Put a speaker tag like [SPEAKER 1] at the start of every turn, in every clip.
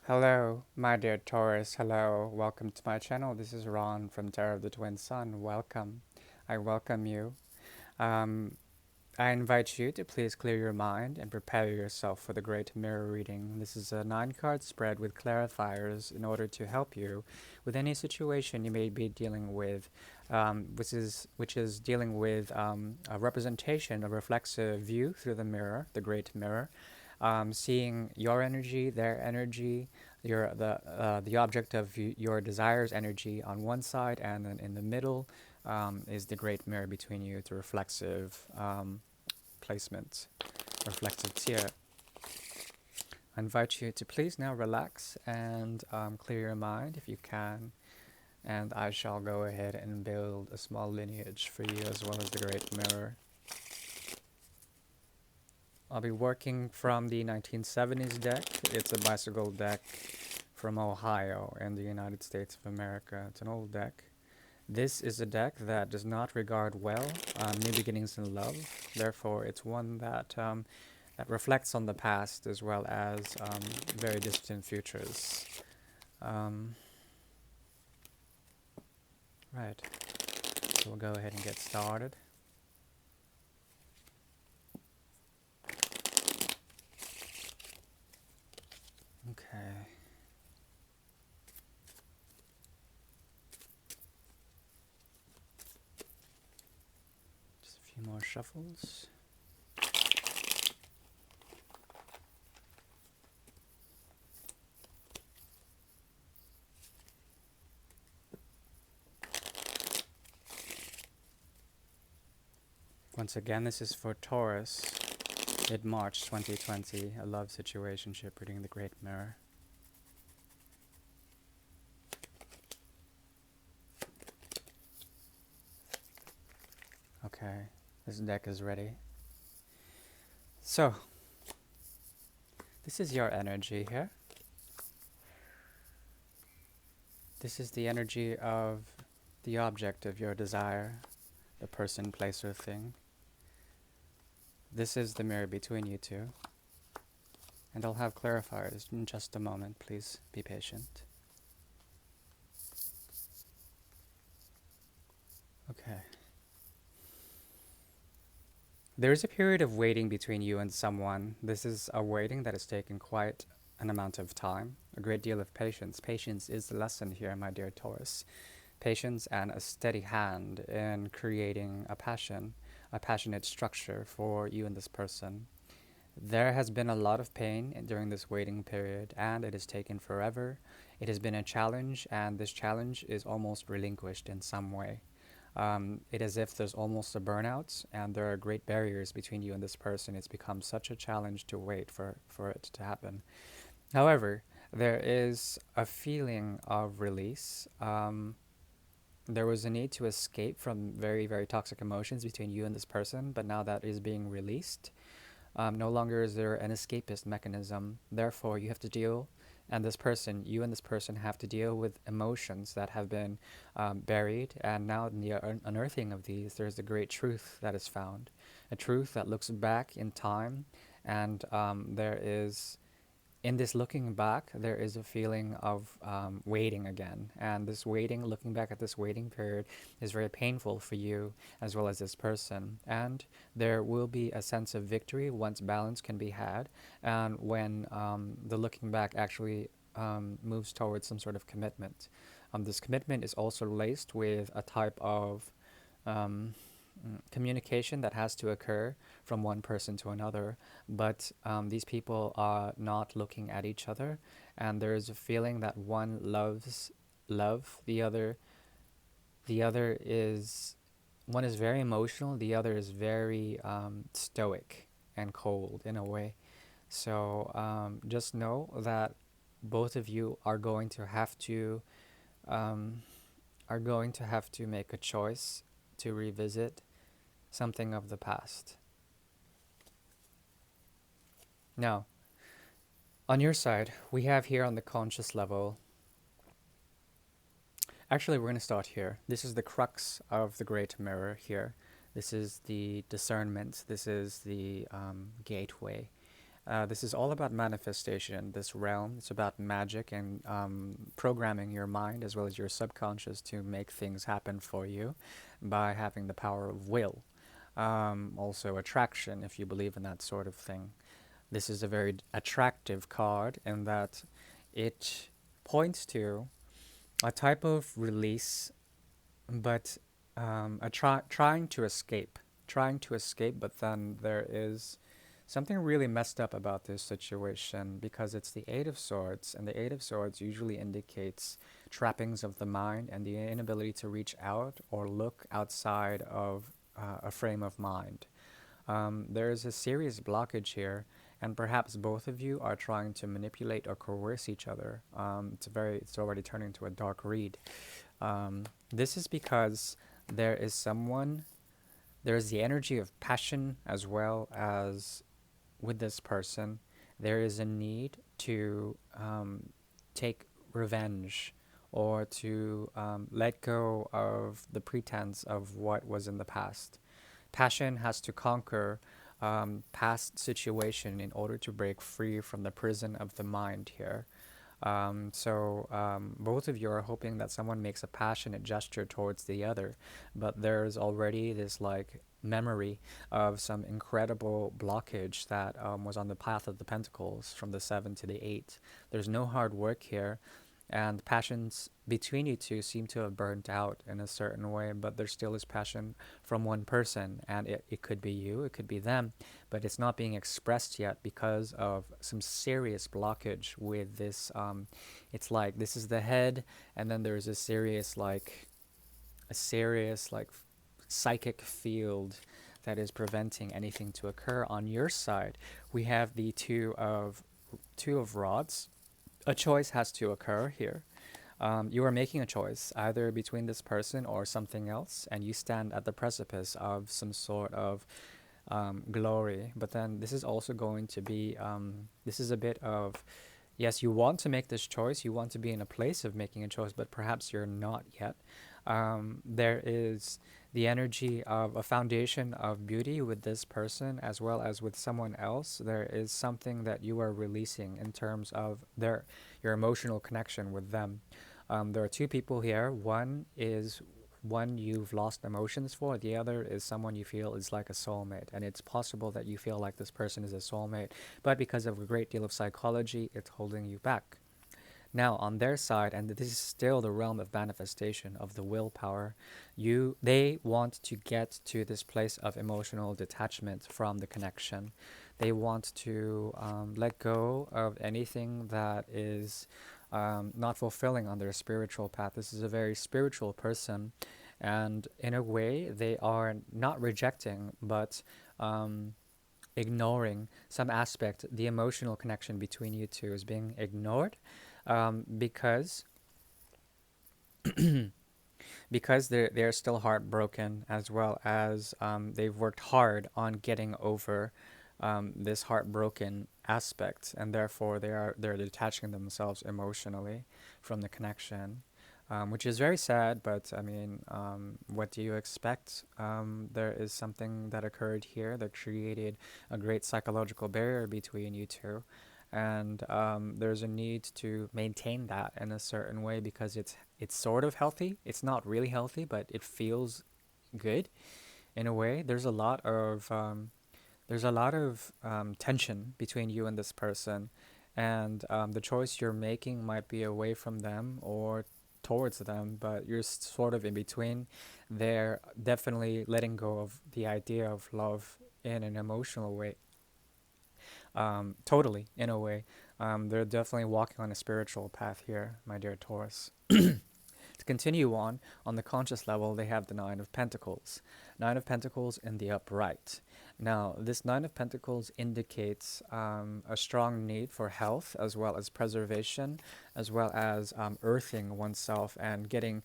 [SPEAKER 1] Hello, my dear Taurus. Hello, welcome to my channel. This is Ron from Terror of the Twin Sun. Welcome. I welcome you. Um, I invite you to please clear your mind and prepare yourself for the Great Mirror reading. This is a 9 card spread with clarifiers in order to help you with any situation you may be dealing with, which is dealing with a representation, a reflexive view through the mirror, the Great Mirror, seeing your energy, their energy, the object of your desires energy on one side, and then in the middle is the Great Mirror between you. It's a reflexive placement, reflective tier. I invite you to please now relax and clear your mind if you can, and I shall go ahead and build a small lineage for you as well as the Great Mirror. I'll be working from the 1970s deck. It's a bicycle deck from Ohio in the United States of America. It's an old deck. This is a deck that does not regard well new beginnings in love. Therefore, it's one that reflects on the past as well as very distant futures. Um, right. So we'll go ahead and get started. Okay. Just a few more shuffles. Once again, this is for Taurus, mid-March 2020, a love situationship reading the Great Mirror. Okay, this deck is ready. So, this is your energy here. This is the energy of the object of your desire, the person, place, or thing. This is the mirror between you two. And I'll have clarifiers in just a moment. Please be patient. Okay. There is a period of waiting between you and someone. This is a waiting that has taken quite an amount of time, a great deal of patience. Patience is the lesson here, my dear Taurus. Patience and a steady hand in creating a passionate structure for you and this person. There has been a lot of pain during this waiting period, and it has taken forever. It has been a challenge, and this challenge is almost relinquished in some way. It is as if there's almost a burnout, and there are great barriers between you and this person. It's become such a challenge to wait for it to happen. However, there is a feeling of release. There was a need to escape from very, very toxic emotions between you and this person, but now that is being released. No longer is there an escapist mechanism. Therefore, you have to deal, and you and this person have to deal with emotions that have been buried. And now, in the unearthing of these, there's a great truth that is found, a truth that looks back in time, and there is in this looking back, there is a feeling of waiting again. And this waiting, looking back at this waiting period, is very painful for you as well as this person. And there will be a sense of victory once balance can be had, and when the looking back actually moves towards some sort of commitment. This commitment is also laced with a type of um, communication that has to occur from one person to another, but these people are not looking at each other, and there is a feeling that one loves love, the other is one is very emotional, the other is very stoic and cold in a way. So just know that both of you um, are going to have to make a choice to revisit something of the past. Now, on your side, we have here on the conscious level. Actually, we're going to start here. This is the crux of the Great Mirror here. This is the discernment. This is the gateway. This is all about manifestation. This realm, it's about magic and programming your mind as well as your subconscious to make things happen for you by having the power of will. Also, attraction, if you believe in that sort of thing. This is a very attractive card in that it points to a type of release, but trying to escape. Trying to escape, but then there is something really messed up about this situation because it's the Eight of Swords, and the Eight of Swords usually indicates trappings of the mind and the inability to reach out or look outside of a frame of mind. There is a serious blockage here, and perhaps both of you are trying to manipulate or coerce each other. It's already turning into a dark read. This is because there is someone, there is the energy of passion as well as with this person. There is a need to take revenge or to let go of the pretense of what was in the past. Passion has to conquer past situation in order to break free from the prison of the mind here. Both of you are hoping that someone makes a passionate gesture towards the other, but there's already this like memory of some incredible blockage that was on the path of the pentacles from the 7 to the 8. There's no hard work here, and passions between you two seem to have burnt out in a certain way, but there still is passion from one person, and it could be you, it could be them, but it's not being expressed yet because of some serious blockage with this. It's like this is the head, and then there's a serious psychic field that is preventing anything to occur. On your side, we have the two of rods. A choice has to occur here. You are making a choice either between this person or something else, and you stand at the precipice of some sort of glory. But then this is also going to be, this is a bit of, yes, you want to make this choice, you want to be in a place of making a choice, but perhaps you're not yet. There is the energy of a foundation of beauty with this person as well as with someone else. There is something that you are releasing in terms of your emotional connection with them. There are two people here. One is one you've lost emotions for. The other is someone you feel is like a soulmate. And it's possible that you feel like this person is a soulmate, but because of a great deal of psychology, it's holding you back. Now, on their side, and this is still the realm of manifestation of the willpower, they want to get to this place of emotional detachment from the connection. They want to let go of anything that is not fulfilling on their spiritual path. This is a very spiritual person, and in a way, they are not rejecting, but ignoring some aspect. The emotional connection between you two is being ignored because they're still heartbroken, as well as they've worked hard on getting over this heartbroken aspect, and therefore they're detaching themselves emotionally from the connection, which is very sad. But I mean, what do you expect? There is something that occurred here that created a great psychological barrier between you two, and there's a need to maintain that in a certain way because it's sort of healthy. It's not really healthy, but it feels good in a way. There's a lot of tension between you and this person, and the choice you're making might be away from them or towards them, but you're sort of in between. They're definitely letting go of the idea of love in an emotional way, totally, in a way. They're definitely walking on a spiritual path here, my dear Taurus. To continue on the conscious level, they have the Nine of Pentacles. Nine of Pentacles in the upright. Now, this Nine of Pentacles indicates a strong need for health as well as preservation, as well as earthing oneself and getting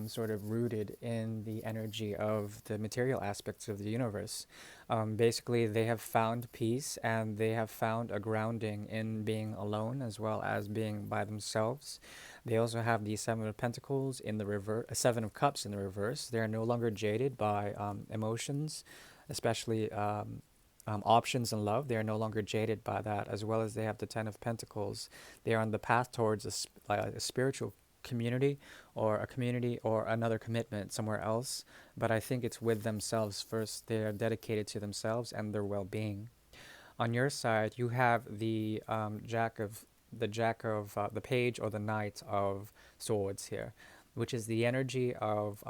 [SPEAKER 1] sort of rooted in the energy of the material aspects of the universe. Basically, they have found peace and they have found a grounding in being alone as well as being by themselves. They also have the Seven of Pentacles in the reverse, Seven of Cups in the reverse. They are no longer jaded by emotions, especially options in love. They are no longer jaded by that, as well as they have the Ten of Pentacles. They are on the path towards like a spiritual community or another commitment somewhere else. But I think it's with themselves first. They are dedicated to themselves and their well-being. On your side, you have the page or the knight of swords here, which is the energy of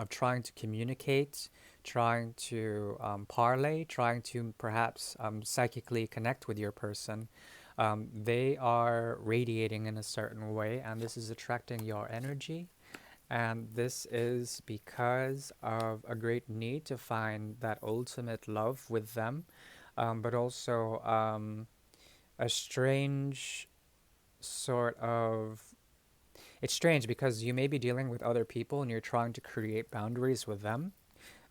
[SPEAKER 1] trying to communicate, trying to parlay, trying to perhaps psychically connect with your person. They are radiating in a certain way, and this is attracting your energy. And this is because of a great need to find that ultimate love with them, but also a strange sort of. It's strange because you may be dealing with other people and you're trying to create boundaries with them,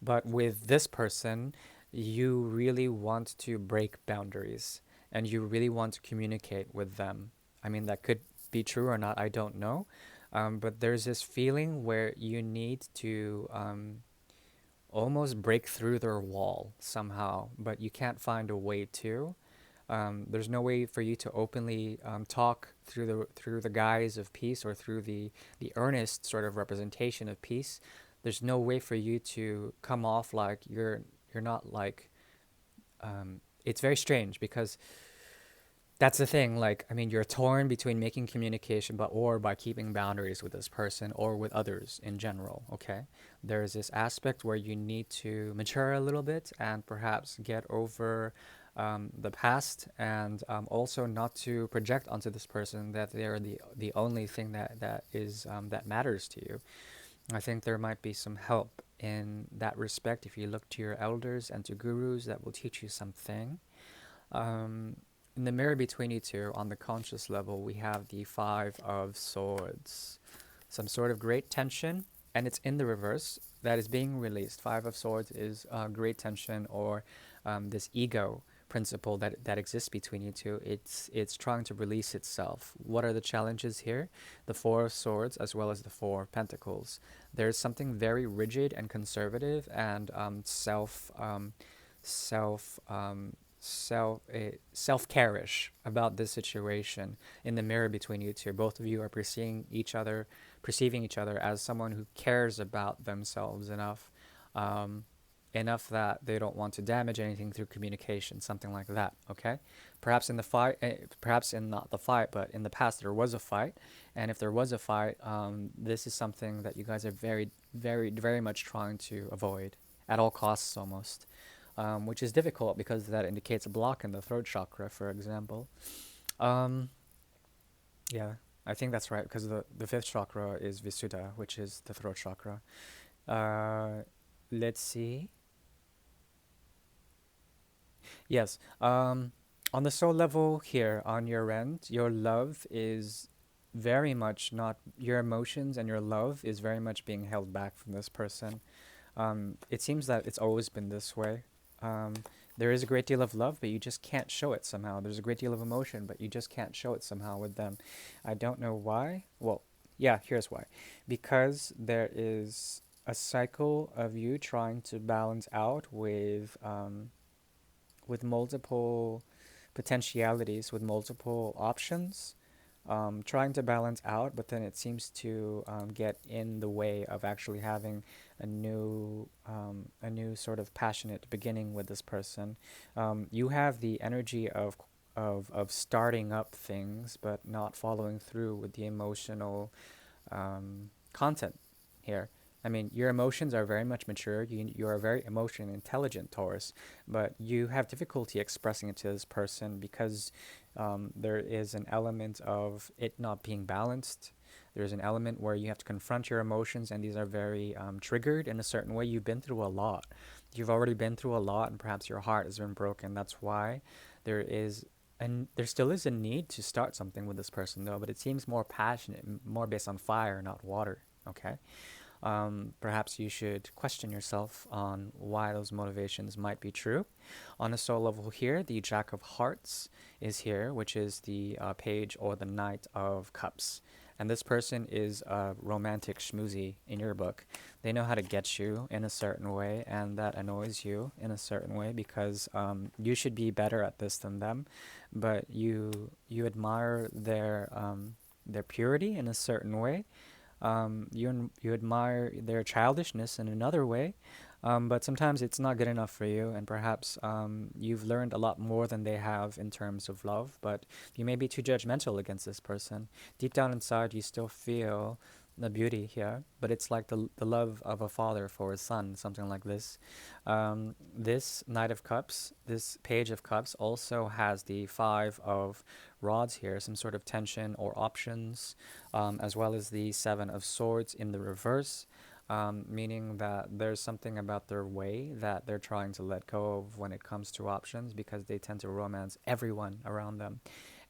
[SPEAKER 1] but with this person, you really want to break boundaries and you really want to communicate with them. I mean, that could be true or not, I don't know. But there's this feeling where you need to almost break through their wall somehow, but you can't find a way to. There's no way for you to openly talk through the guise of peace or through the earnest sort of representation of peace. There's no way for you to come off like you're not like. It's very strange because that's the thing. Like, I mean, you're torn between making communication, but or by keeping boundaries with this person or with others in general. Okay, there's this aspect where you need to mature a little bit and perhaps get over the past, and also not to project onto this person that they're the only thing that matters to you. I think there might be some help in that respect if you look to your elders and to gurus that will teach you something. um, in the mirror between you two, on the conscious level, we have the Five of Swords. Some sort of great tension, and it's in the reverse that is being released. Five of Swords is great tension, or this ego principle that exists between you two. It's trying to release itself. What are the challenges here? The Four of Swords as well as the Four of Pentacles. There's something very rigid and conservative and self self-care-ish about this situation in the mirror between you two. Both of you are perceiving each other as someone who cares about themselves enough, um, enough that they don't want to damage anything through communication, something like that. Okay, perhaps in the fight, perhaps in not the fight, but in the past there was a fight, and if there was a fight, this is something that you guys are very much trying to avoid at all costs, almost, which is difficult because that indicates a block in the throat chakra, for example. Um, yeah, I think that's right because the fifth chakra is Visuddha, which is the throat chakra. Uh, let's see. Yes. On the soul level here on your end, your love is very much not your emotions, and your love is very much being held back from this person. It seems that it's always been this way. Um, there is a great deal of love, but you just can't show it somehow. There's a great deal of emotion, but you just can't show it somehow with them. I don't know why. Well, yeah, here's why. Because there is a cycle of you trying to balance out with multiple potentialities, with multiple options, trying to balance out, but then it seems to get in the way of actually having a new sort of passionate beginning with this person. You have the energy of starting up things, but not following through with the emotional content here. I mean, your emotions are very much mature. You are very emotionally intelligent, Taurus, but you have difficulty expressing it to this person because there is an element of it not being balanced. There's an element where you have to confront your emotions, and these are very triggered in a certain way. You've been through a lot. You've already been through a lot, and perhaps your heart has been broken. That's why there is and there still is a need to start something with this person, though, but it seems more passionate, more based on fire, not water. Okay? Perhaps you should question yourself on why those motivations might be true. On a soul level here, the Jack of Hearts is here, which is the page or the Knight of Cups. and this person is a romantic schmoozy in your book. They know how to get you in a certain way, and that annoys you in a certain way because you should be better at this than them, but you admire their purity in a certain way. You admire their childishness in another way, but sometimes it's not good enough for you, and perhaps you've learned a lot more than they have in terms of love, but you may be too judgmental against this person. Deep down inside, you still feel the beauty here, but it's like the love of a father for his son, something like this. This Knight of Cups, this Page of Cups, also has the Five of Rods here, some sort of tension or options, as well as the Seven of Swords in the reverse, meaning that there's something about their way that they're trying to let go of when it comes to options because they tend to romance everyone around them.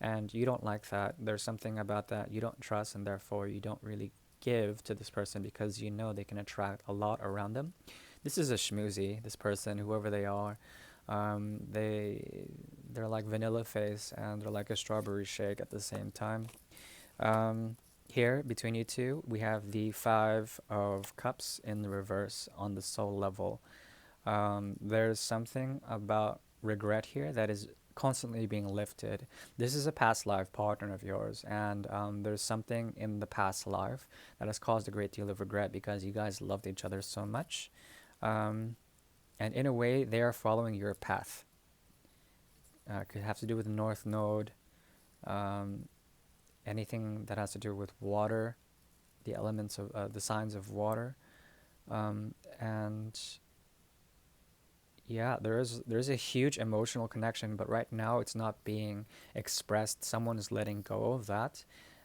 [SPEAKER 1] And you don't like that. There's something about that you don't trust, and therefore you don't really give to this person because you know they can attract a lot around them. This is a schmoozy, this person, whoever they are. They're like vanilla face and they're like a strawberry shake at the same time. Um, Here, between you two, we have the Five of Cups in the reverse on the soul level. There's something about regret here that is constantly being lifted. This is a past life partner of yours, and there's something in the past life that has caused a great deal of regret because you guys loved each other so much. Um, and in a way, they are following your path. Could have to do with the North Node, um, anything that has to do with water, the elements of the signs of water, and yeah, there's a huge emotional connection, but right now it's not being expressed. Someone is letting go of that,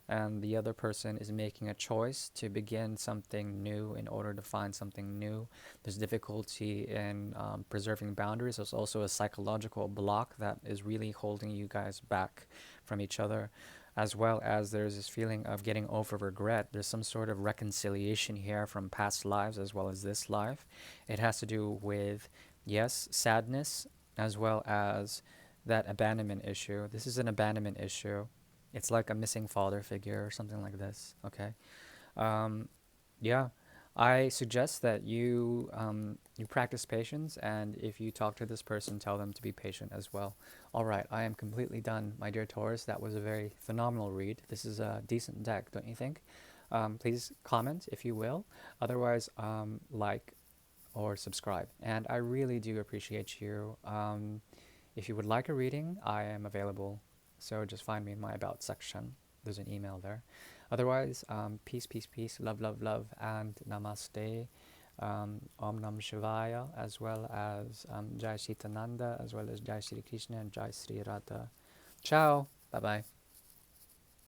[SPEAKER 1] and the other person is making a choice to begin something new in order to find something new. There's difficulty in preserving boundaries. There's also a psychological block that is really holding you guys back from each other, as well as there's this feeling of getting over regret. There's some sort of reconciliation here from past lives as well as this life. It has to do with, yes, sadness, as well as that abandonment issue. This is an abandonment issue. It's like a missing father figure or something like this. Okay. Um, yeah, I suggest that you practice patience, and if you talk to this person, tell them to be patient as well. All right, I am completely done, my dear Taurus. That was a very phenomenal read. This is a decent deck, don't you think? Please comment if you will. Otherwise, like or subscribe. And I really do appreciate you. If you would like a reading, I am available. So just find me in my About section. There's an email there. Otherwise, peace, peace, peace, love, love, love, and namaste. Om Nam Shivaya, as well as Jai Shitananda, as well as Jai Shri Krishna and Jai Sri Radha. Ciao. Bye bye.